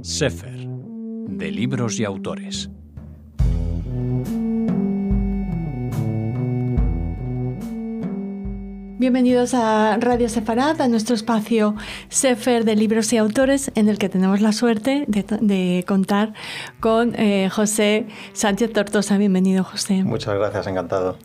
Sefer, de libros y autores. Bienvenidos a Radio Sefarad, a nuestro espacio Sefer de libros y autores, en el que tenemos la suerte de contar con José Sánchez Tortosa. Bienvenido, José. Muchas gracias, encantado.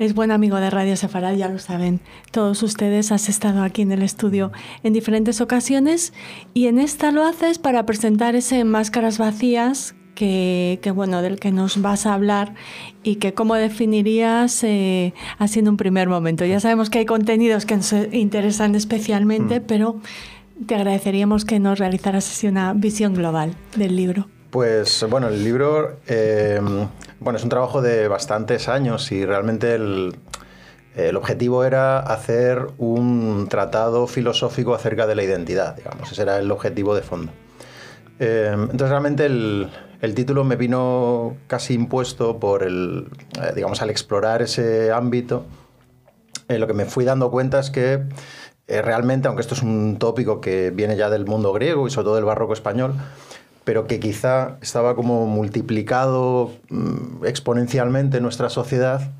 Es buen amigo de Radio Sefarad, ya lo saben todos ustedes. Has estado aquí en el estudio en diferentes ocasiones y en esta lo haces para presentar ese Máscaras Vacías que bueno, del que nos vas a hablar y que cómo definirías así en un primer momento. Ya sabemos que hay contenidos que nos interesan especialmente, pero te agradeceríamos que nos realizaras así una visión global del libro. Pues bueno, el libro es un trabajo de bastantes años y realmente el objetivo era hacer un tratado filosófico acerca de la identidad, digamos. Ese era el objetivo de fondo. Entonces realmente el título me vino casi impuesto por al explorar ese ámbito, lo que me fui dando cuenta es que realmente, aunque esto es un tópico que viene ya del mundo griego y sobre todo del barroco español, pero que quizá estaba como multiplicado exponencialmente en nuestra sociedad,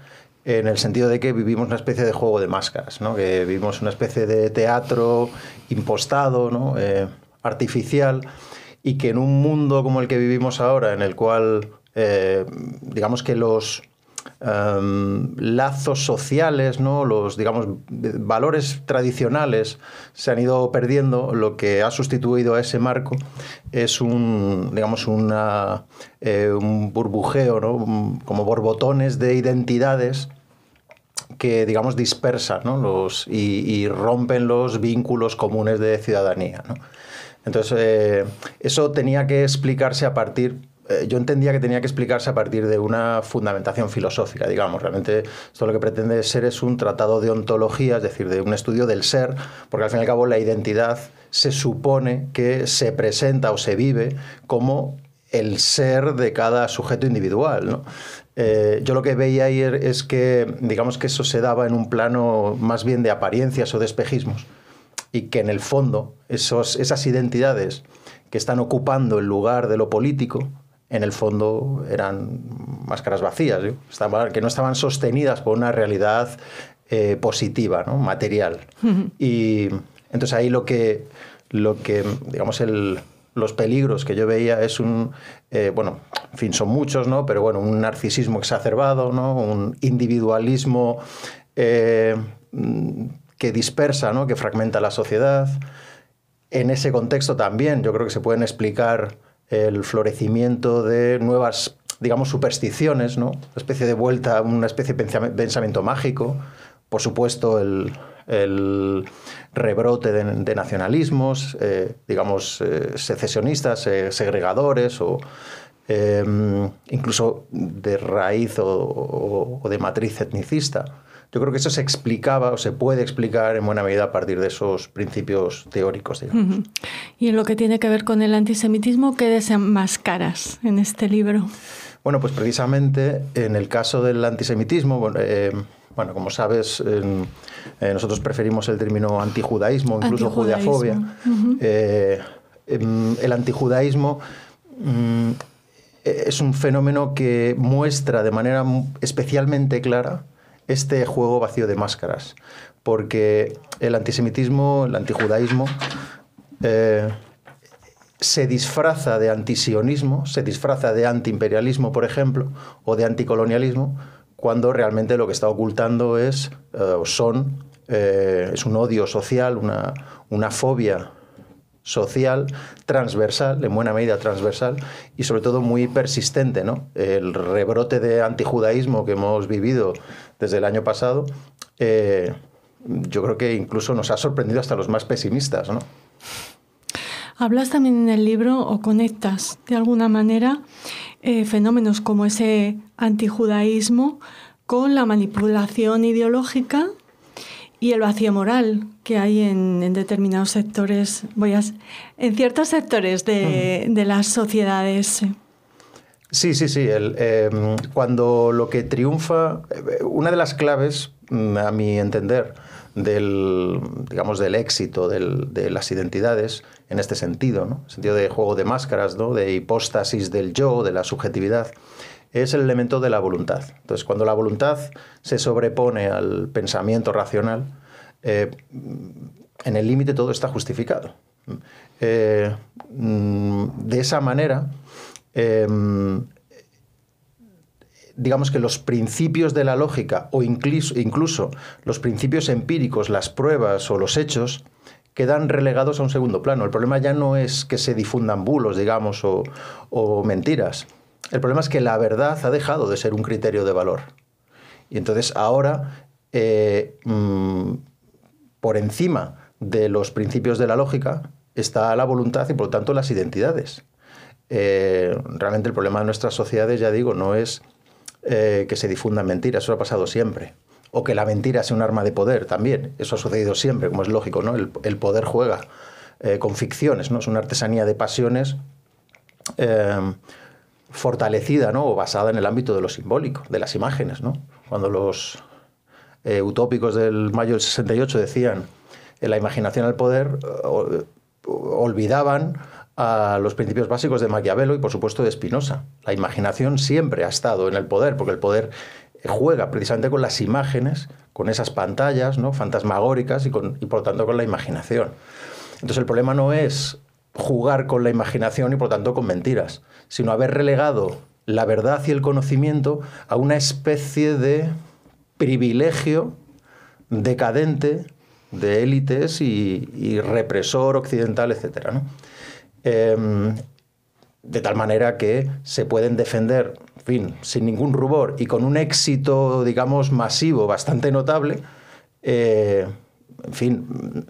en el sentido de que vivimos una especie de juego de máscaras, ¿no? Que vivimos una especie de teatro impostado, ¿no? Artificial, y que en un mundo como el que vivimos ahora, en el cual digamos que los lazos sociales, ¿no? Los valores tradicionales se han ido perdiendo, lo que ha sustituido a ese marco es un burbujeo, ¿no? Como borbotones de identidades que, digamos, dispersan, ¿no? y rompen los vínculos comunes de ciudadanía, ¿no? Entonces, eso tenía que explicarse yo entendía que tenía que explicarse a partir de una fundamentación filosófica, digamos. Realmente esto lo que pretende ser es un tratado de ontología, es decir, de un estudio del ser, porque al fin y al cabo la identidad se supone que se presenta o se vive como el ser de cada sujeto individual, ¿no? Yo lo que veía ahí es que, digamos, que eso se daba en un plano más bien de apariencias o de espejismos, y que en el fondo esas identidades que están ocupando el lugar de lo político, en el fondo eran máscaras vacías, ¿sí? Que no estaban sostenidas por una realidad positiva, ¿no? Material. Y entonces ahí lo que digamos, los peligros que yo veía es en fin, son muchos, ¿no? Pero bueno, un narcisismo exacerbado, ¿no? Un individualismo que dispersa, ¿no? Que fragmenta la sociedad. En ese contexto también yo creo que se pueden explicar el florecimiento de nuevas, digamos, supersticiones, ¿no? Una especie de vuelta, una especie de pensamiento mágico. Por supuesto, el rebrote de nacionalismos, secesionistas, segregadores o incluso de raíz o de matriz etnicista. Yo creo que eso se explicaba o se puede explicar en buena medida a partir de esos principios teóricos, digamos. Y en lo que tiene que ver con el antisemitismo, ¿qué desenmascaras en este libro? Bueno, pues precisamente en el caso del antisemitismo, como sabes, nosotros preferimos el término antijudaísmo, incluso judeofobia. El antijudaísmo es un fenómeno que muestra de manera especialmente clara este juego vacío de máscaras, porque el antisemitismo, el antijudaísmo, se disfraza de antisionismo, se disfraza de antiimperialismo, por ejemplo, o de anticolonialismo, cuando realmente lo que está ocultando es un odio social, una fobia social, transversal, en buena medida transversal, y sobre todo muy persistente, ¿no? El rebrote de antijudaísmo que hemos vivido desde el año pasado, yo creo que incluso nos ha sorprendido hasta los más pesimistas, ¿no? Hablas también en el libro, o conectas de alguna manera, fenómenos como ese antijudaísmo con la manipulación ideológica y el vacío moral que hay en determinados sectores, en ciertos sectores de las sociedades. Sí. Cuando lo que triunfa, una de las claves, a mi entender, digamos, del éxito de las identidades en este sentido, ¿no? El sentido de juego de máscaras, ¿no? De hipóstasis del yo, de la subjetividad, es el elemento de la voluntad. Entonces, cuando la voluntad se sobrepone al pensamiento racional, en el límite todo está justificado. De esa manera, digamos que los principios de la lógica o incluso los principios empíricos, las pruebas o los hechos, quedan relegados a un segundo plano. El problema ya no es que se difundan bulos, digamos, o mentiras. El problema es que la verdad ha dejado de ser un criterio de valor. Y entonces ahora, por encima de los principios de la lógica, está la voluntad y, por lo tanto, las identidades. Realmente el problema de nuestras sociedades, ya digo, no es que se difundan mentiras, eso ha pasado siempre. O que la mentira sea un arma de poder también, eso ha sucedido siempre, como es lógico, ¿no? El poder juega con ficciones, ¿no? Es una artesanía de pasiones fortalecida, ¿no? O basada en el ámbito de lo simbólico, de las imágenes, ¿no? Cuando los utópicos del mayo del 68 decían la imaginación al poder, olvidaban a los principios básicos de Maquiavelo y, por supuesto, de Spinoza. La imaginación siempre ha estado en el poder, porque el poder juega precisamente con las imágenes, con esas pantallas, ¿no? Fantasmagóricas y, por lo tanto, con la imaginación. Entonces, el problema no es jugar con la imaginación y, por lo tanto, con mentiras, sino haber relegado la verdad y el conocimiento a una especie de privilegio decadente de élites y represor occidental, etcétera, ¿no? De tal manera que se pueden defender, en fin, sin ningún rubor y con un éxito, digamos, masivo bastante notable, en fin,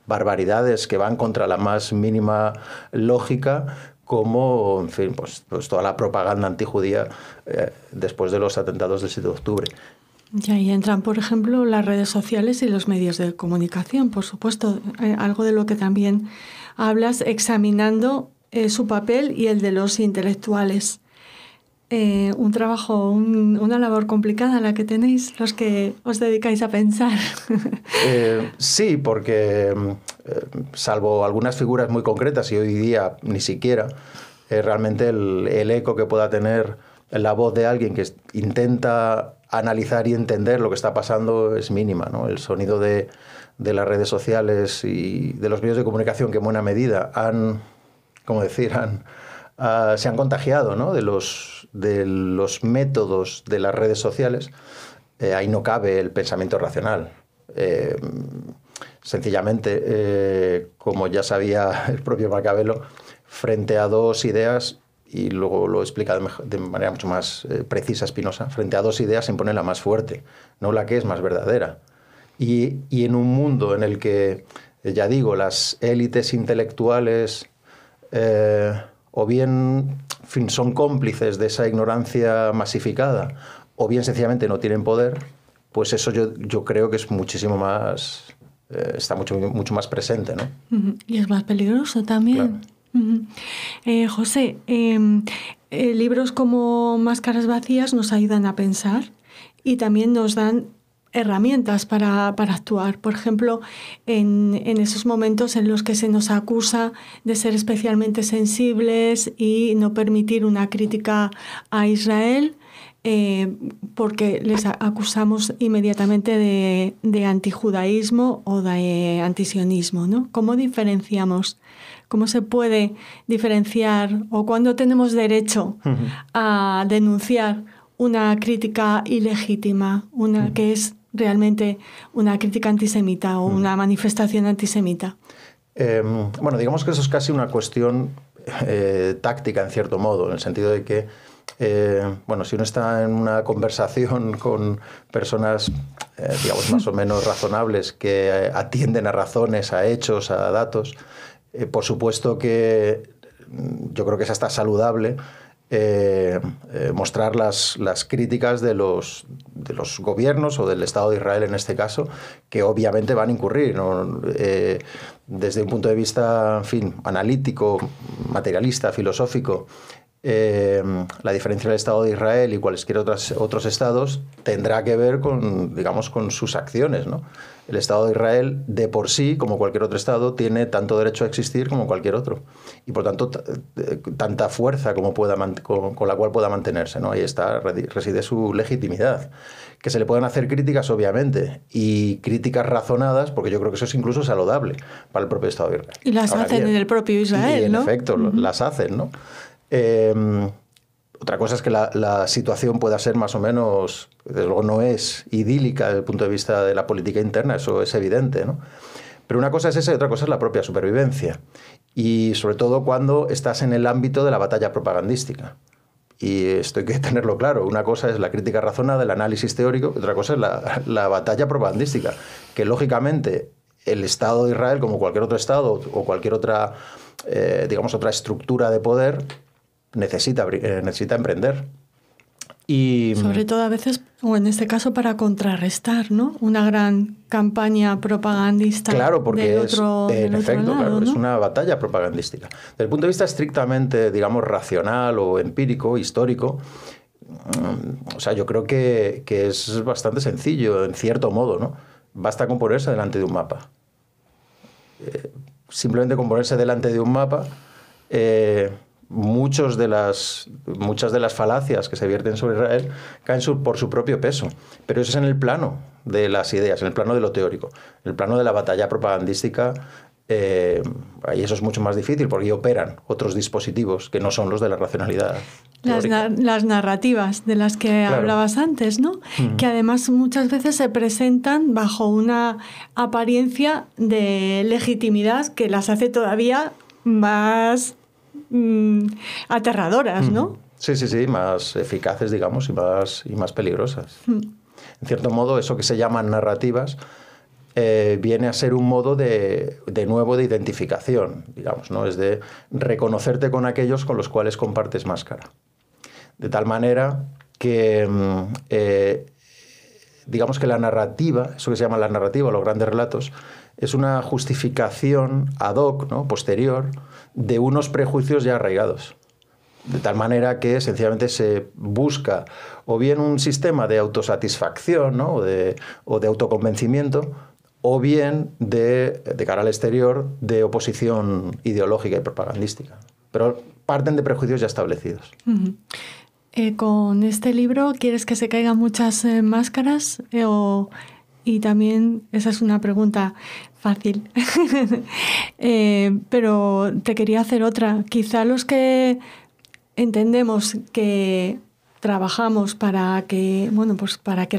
barbaridades que van contra la más mínima lógica, como, en fin, pues toda la propaganda antijudía después de los atentados del 7 de octubre. Y ahí entran, por ejemplo, las redes sociales y los medios de comunicación, por supuesto, algo de lo que también hablas, examinando su papel y el de los intelectuales. Un trabajo, una labor complicada la que tenéis, los que os dedicáis a pensar. Sí, porque salvo algunas figuras muy concretas y hoy día ni siquiera, realmente el eco que pueda tener la voz de alguien que intenta analizar y entender lo que está pasando es mínima, ¿no? El sonido de las redes sociales y de los medios de comunicación que en buena medida se han contagiado, ¿no? de los métodos de las redes sociales, ahí no cabe el pensamiento racional. Sencillamente, como ya sabía el propio Maquiavelo, frente a dos ideas, y luego lo explica de manera mucho más precisa Spinoza, frente a dos ideas se impone la más fuerte, no la que es más verdadera. Y en un mundo en el que, ya digo, las élites intelectuales o bien, en fin, son cómplices de esa ignorancia masificada, o bien sencillamente no tienen poder, pues eso yo creo que es muchísimo más, está mucho más presente, ¿no? Y es más peligroso también. Claro. José, libros como Máscaras vacías nos ayudan a pensar y también nos dan herramientas para actuar. Por ejemplo, en esos momentos en los que se nos acusa de ser especialmente sensibles y no permitir una crítica a Israel, porque les acusamos inmediatamente de antijudaísmo o de antisionismo, ¿no? ¿Cómo diferenciamos? ¿Cómo se puede diferenciar o cuándo tenemos derecho a denunciar una crítica ilegítima, una que es realmente una crítica antisemita o una manifestación antisemita? Bueno, digamos que eso es casi una cuestión táctica, en cierto modo, en el sentido de que, bueno, si uno está en una conversación con personas, digamos, más o menos razonables, que atienden a razones, a hechos, a datos, por supuesto que yo creo que es hasta saludable mostrar las críticas de los gobiernos o del Estado de Israel en este caso, que obviamente van a incurrir, ¿no? Desde un punto de vista, en fin, analítico, materialista, filosófico, la diferencia del Estado de Israel y cualesquiera otros estados tendrá que ver con, digamos, con sus acciones, ¿no? El Estado de Israel, de por sí, como cualquier otro Estado, tiene tanto derecho a existir como cualquier otro. Y, por tanto, tanta fuerza como con la cual pueda mantenerse, ¿no? Ahí reside su legitimidad. Que se le puedan hacer críticas, obviamente, y críticas razonadas, porque yo creo que eso es incluso saludable para el propio Estado de Israel. Y las hacen en el propio Israel, ¿no? En efecto, las hacen, ¿no? Otra cosa es que la situación pueda ser más o menos, desde luego no es idílica desde el punto de vista de la política interna, eso es evidente, ¿no? Pero una cosa es esa y otra cosa es la propia supervivencia. Y sobre todo cuando estás en el ámbito de la batalla propagandística. Y esto hay que tenerlo claro. Una cosa es la crítica razonada, el análisis teórico, otra cosa es la batalla propagandística, que lógicamente el Estado de Israel, como cualquier otro Estado o cualquier otra, digamos, otra estructura de poder, necesita emprender. Y sobre todo a veces, o en este caso, para contrarrestar, ¿no? Una gran campaña propagandista. Claro, porque del otro lado, claro, ¿no? es una batalla propagandística. Desde el punto de vista estrictamente, digamos, racional o empírico, histórico, o sea, yo creo que es bastante sencillo, en cierto modo, ¿no? Basta con ponerse delante de un mapa. Simplemente con ponerse delante de un mapa, muchas de las falacias que se vierten sobre Israel caen por su propio peso. Pero eso es en el plano de las ideas, en el plano de lo teórico. En el plano de la batalla propagandística, ahí eso es mucho más difícil, porque ahí operan otros dispositivos que no son los de la racionalidad. Las narrativas de las que hablabas antes, ¿no? Que además muchas veces se presentan bajo una apariencia de legitimidad que las hace todavía más aterradoras, ¿no? Sí, más eficaces, digamos, y más peligrosas. En cierto modo, eso que se llaman narrativas viene a ser un modo de nuevo de identificación, digamos, ¿no? Es de reconocerte con aquellos con los cuales compartes máscara. De tal manera que, digamos que la narrativa, eso que se llama la narrativa, los grandes relatos, es una justificación ad hoc, ¿no? Posterior, de unos prejuicios ya arraigados. De tal manera que sencillamente se busca o bien un sistema de autosatisfacción, ¿no? o de autoconvencimiento, o bien de cara al exterior de oposición ideológica y propagandística. Pero parten de prejuicios ya establecidos. Con este libro, ¿quieres que se caigan muchas máscaras? Y también, esa es una pregunta fácil, pero te quería hacer otra. Quizá los que entendemos que trabajamos para que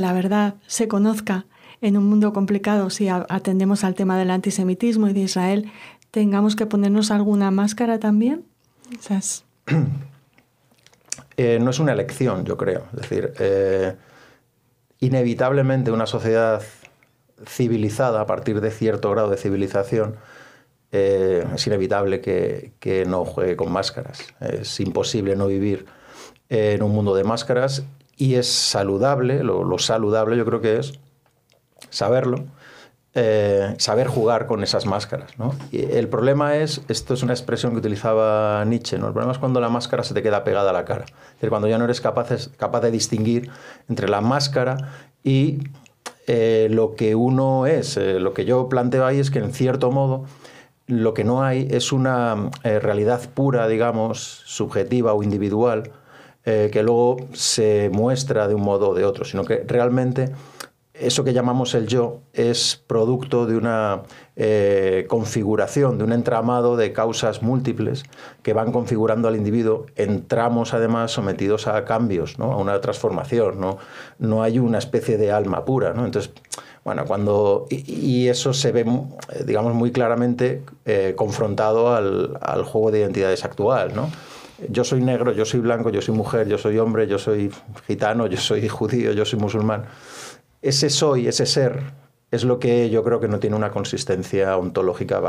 la verdad se conozca en un mundo complicado, si atendemos al tema del antisemitismo y de Israel, tengamos que ponernos alguna máscara también. No es una elección, yo creo. Es decir, inevitablemente una sociedad civilizada, a partir de cierto grado de civilización, es inevitable que no juegue con máscaras. Es imposible no vivir en un mundo de máscaras y es saludable, lo saludable yo creo que es saberlo, saber jugar con esas máscaras, ¿no? Y el problema es, esto es una expresión que utilizaba Nietzsche, ¿no? El problema es cuando la máscara se te queda pegada a la cara. Es decir, cuando ya no eres capaz de distinguir entre la máscara y lo que uno es. Lo que yo planteo ahí es que, en cierto modo, lo que no hay es una realidad pura, digamos, subjetiva o individual, que luego se muestra de un modo o de otro, sino que realmente eso que llamamos el yo es producto de una configuración, de un entramado de causas múltiples que van configurando al individuo en tramos, además, sometidos a cambios, ¿no? A una transformación, ¿no? No hay una especie de alma pura, ¿no? Entonces, bueno, y eso se ve, digamos, muy claramente confrontado al juego de identidades actual, ¿no? Yo soy negro, yo soy blanco, yo soy mujer, yo soy hombre, yo soy gitano, yo soy judío, yo soy musulmán. Ese soy, ese ser, es lo que yo creo que no tiene una consistencia ontológica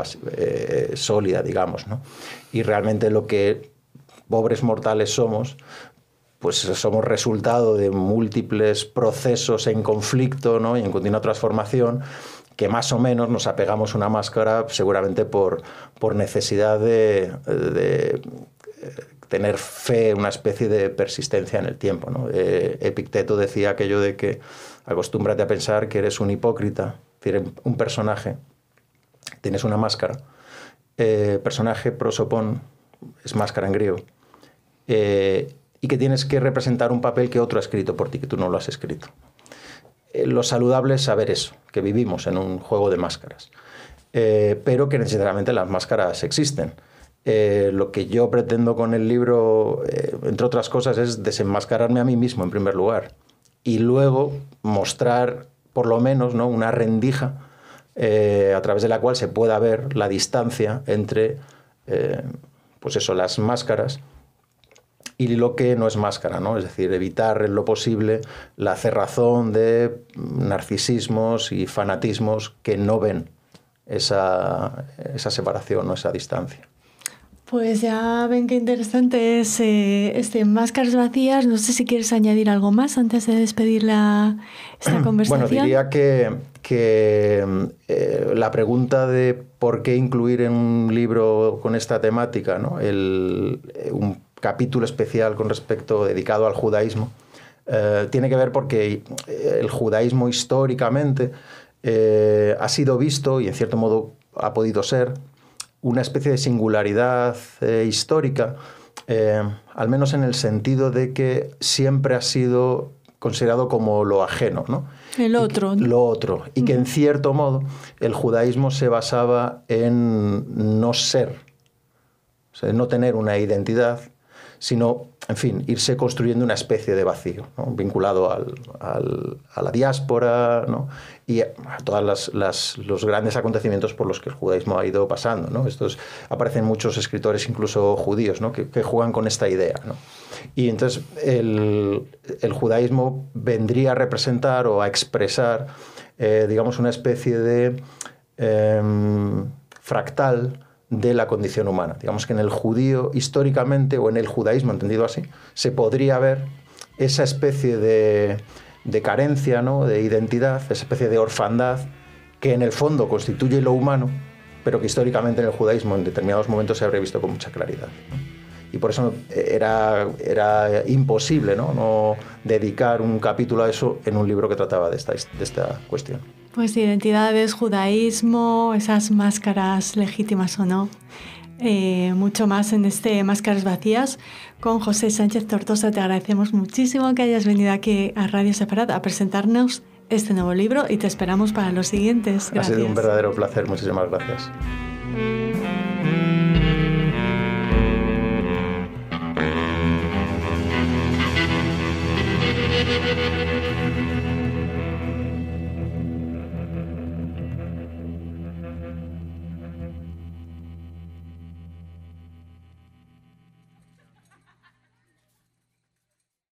sólida, digamos, ¿no? Y realmente lo que pobres mortales somos, pues somos resultado de múltiples procesos en conflicto, ¿no? Y en continua transformación, que más o menos nos apegamos a una máscara seguramente por necesidad de tener fe, una especie de persistencia en el tiempo, ¿no? Epicteto decía aquello de que acostúmbrate a pensar que eres un hipócrita, es decir, un personaje, tienes una máscara, personaje, prosopon, es máscara en griego, y que tienes que representar un papel que otro ha escrito por ti, que tú no lo has escrito. Lo saludable es saber eso, que vivimos en un juego de máscaras, pero que necesariamente las máscaras existen. Lo que yo pretendo con el libro, entre otras cosas, es desenmascararme a mí mismo en primer lugar y luego mostrar por lo menos, ¿no?, una rendija a través de la cual se pueda ver la distancia entre pues eso, las máscaras y lo que no es máscara, ¿no? Es decir, evitar en lo posible la cerrazón de narcisismos y fanatismos que no ven esa separación o esa distancia. Pues ya ven qué interesante es Máscaras Vacías. No sé si quieres añadir algo más antes de despedir esta conversación. Bueno, diría que la pregunta de por qué incluir en un libro con esta temática, ¿no?, un capítulo especial dedicado al judaísmo, tiene que ver porque el judaísmo históricamente ha sido visto, y en cierto modo ha podido ser, una especie de singularidad histórica, al menos en el sentido de que siempre ha sido considerado como lo ajeno, ¿no? El otro. Lo otro. Y que en cierto modo el judaísmo se basaba en no ser, o sea, en no tener una identidad, sino, en fin, irse construyendo una especie de vacío, ¿no?, vinculado a la diáspora, ¿no?, y a todos los grandes acontecimientos por los que el judaísmo ha ido pasando, ¿no? Aparecen muchos escritores, incluso judíos, ¿no?, que juegan con esta idea, ¿no? Y entonces el judaísmo vendría a representar o a expresar, digamos, una especie de fractal de la condición humana. Digamos que en el judío, históricamente, o en el judaísmo entendido así, se podría ver esa especie de carencia, ¿no?, de identidad, esa especie de orfandad que en el fondo constituye lo humano, pero que históricamente en el judaísmo en determinados momentos se habría visto con mucha claridad, ¿no? Y por eso era imposible, ¿no?, no dedicar un capítulo a eso en un libro que trataba de esta cuestión. Pues identidades, judaísmo, esas máscaras legítimas o no. Mucho más en Máscaras Vacías con José Sánchez Tortosa. Te agradecemos muchísimo que hayas venido aquí a Radio Sefarad a presentarnos este nuevo libro y te esperamos para los siguientes. Gracias. Ha sido un verdadero placer. Muchísimas gracias.